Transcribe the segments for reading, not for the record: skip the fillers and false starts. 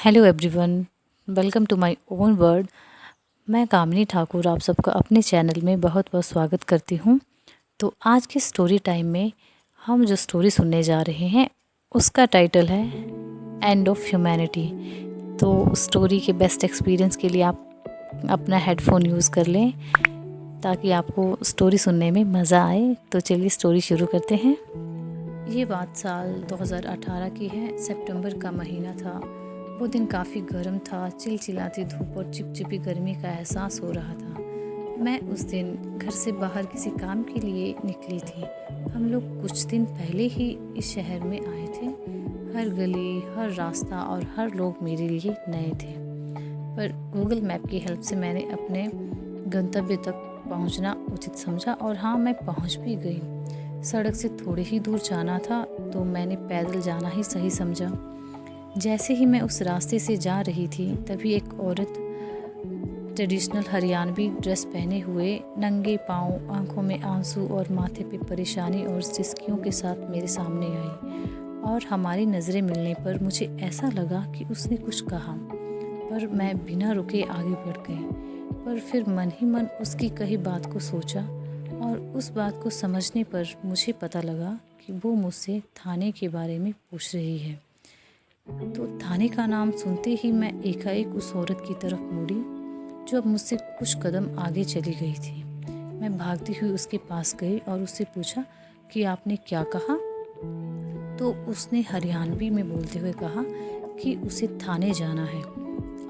Hello everyone, welcome to my own word. मैं कामिनी ठाकुर आप सबका अपने चैनल में बहुत बहुत स्वागत करती हूँ। तो आज की स्टोरी टाइम में हम जो स्टोरी सुनने जा रहे हैं उसका टाइटल है एंड ऑफ ह्यूमैनिटी। तो स्टोरी के बेस्ट एक्सपीरियंस के लिए आप अपना हेडफोन यूज़ कर लें ताकि आपको स्टोरी सुनने में मज़ा आए। तो चलिए स्टोरी शुरू करते हैं। ये बात साल 2018 की है। सितंबर का महीना था। वो दिन काफ़ी गर्म था। चिलचिलाती धूप और चिपचिपी गर्मी का एहसास हो रहा था। मैं उस दिन घर से बाहर किसी काम के लिए निकली थी। हम लोग कुछ दिन पहले ही इस शहर में आए थे। हर गली, हर रास्ता और हर लोग मेरे लिए नए थे। पर गूगल मैप की हेल्प से मैंने अपने गंतव्य तक पहुंचना उचित समझा और हाँ, मैं पहुंच भी गई। सड़क से थोड़ी ही दूर जाना था तो मैंने पैदल जाना ही सही समझा। जैसे ही मैं उस रास्ते से जा रही थी तभी एक औरत ट्रेडिशनल हरियाणवी ड्रेस पहने हुए, नंगे पांव, आंखों में आंसू और माथे पे परेशानी और सिसकियों के साथ मेरे सामने आई। और हमारी नज़रें मिलने पर मुझे ऐसा लगा कि उसने कुछ कहा, पर मैं बिना रुके आगे बढ़ गई। पर फिर मन ही मन उसकी कही बात को सोचा और उस बात को समझने पर मुझे पता लगा कि वो मुझसे थाने के बारे में पूछ रही है। तो थाने का नाम सुनते ही मैं एकाएक उस औरत की तरफ मुड़ी जो अब मुझसे कुछ कदम आगे चली गई थी। मैं भागती हुई उसके पास गई और उससे पूछा कि आपने क्या कहा। तो उसने हरियाणवी में बोलते हुए कहा कि उसे थाने जाना है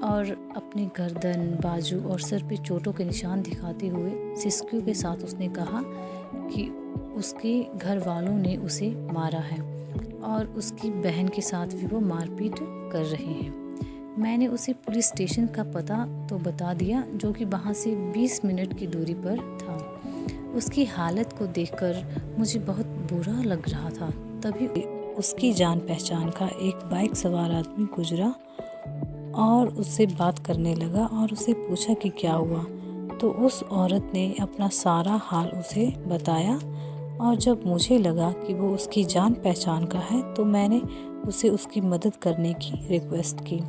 और अपनी गर्दन, बाजू और सर पे चोटों के निशान दिखाते हुए सिसकियों के साथ उसने कहा कि उसके घर वालों ने उसे मारा है और उसकी बहन के साथ भी वो मारपीट कर रहे हैं। मैंने उसे पुलिस स्टेशन का पता तो बता दिया जो कि वहाँ से 20 मिनट की दूरी पर था। उसकी हालत को देखकर मुझे बहुत बुरा लग रहा था। तभी उसकी जान पहचान का एक बाइक सवार आदमी गुजरा और उससे बात करने लगा और उसे पूछा कि क्या हुआ। तो उस औरत ने अपना सारा हाल उसे बताया और जब मुझे लगा कि वो उसकी जान पहचान का है तो मैंने उसे उसकी मदद करने की रिक्वेस्ट की।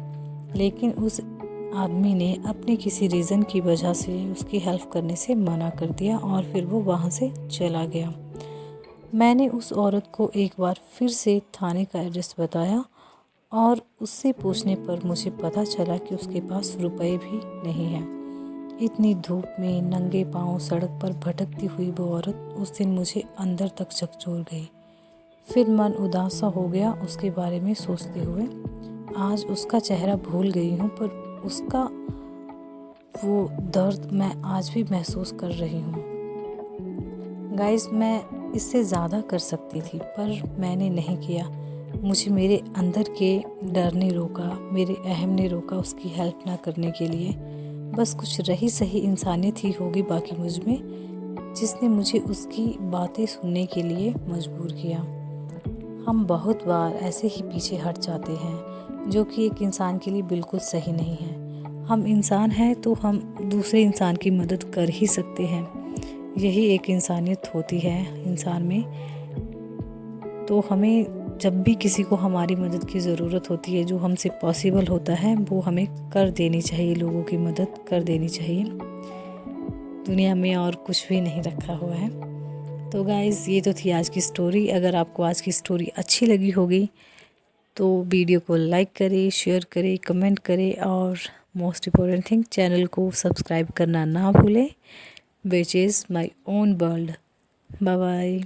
लेकिन उस आदमी ने अपने किसी रीज़न की वजह से उसकी हेल्प करने से मना कर दिया और फिर वो वहाँ से चला गया। मैंने उस औरत को एक बार फिर से थाने का एड्रेस बताया और उससे पूछने पर मुझे पता चला कि उसके पास रुपए भी नहीं है। इतनी धूप में नंगे पांव सड़क पर भटकती हुई वो औरत उस दिन मुझे अंदर तक झकझोर गई। फिर मन उदास सा हो गया उसके बारे में सोचते हुए। आज उसका चेहरा भूल गई हूँ पर उसका वो दर्द मैं आज भी महसूस कर रही हूँ। गाइस, मैं इससे ज़्यादा कर सकती थी पर मैंने नहीं किया। मुझे मेरे अंदर के डर ने रोका, मेरे अहम ने रोका उसकी हेल्प ना करने के लिए। बस कुछ रही सही इंसानियत ही होगी बाकी मुझ में, जिसने मुझे उसकी बातें सुनने के लिए मजबूर किया। हम बहुत बार ऐसे ही पीछे हट जाते हैं जो कि एक इंसान के लिए बिल्कुल सही नहीं है। हम इंसान हैं तो हम दूसरे इंसान की मदद कर ही सकते हैं। यही एक इंसानियत होती है इंसान में। तो हमें जब भी किसी को हमारी मदद की ज़रूरत होती है, जो हमसे पॉसिबल होता है, वो हमें कर देनी चाहिए। लोगों की मदद कर देनी चाहिए। दुनिया में और कुछ भी नहीं रखा हुआ है। तो गाइज़, ये तो थी आज की स्टोरी। अगर आपको आज की स्टोरी अच्छी लगी होगी तो वीडियो को लाइक करें, शेयर करें, कमेंट करें और मोस्ट इम्पॉर्टेंट थिंग, चैनल को सब्सक्राइब करना ना भूलें। Which is my own world. Bye bye.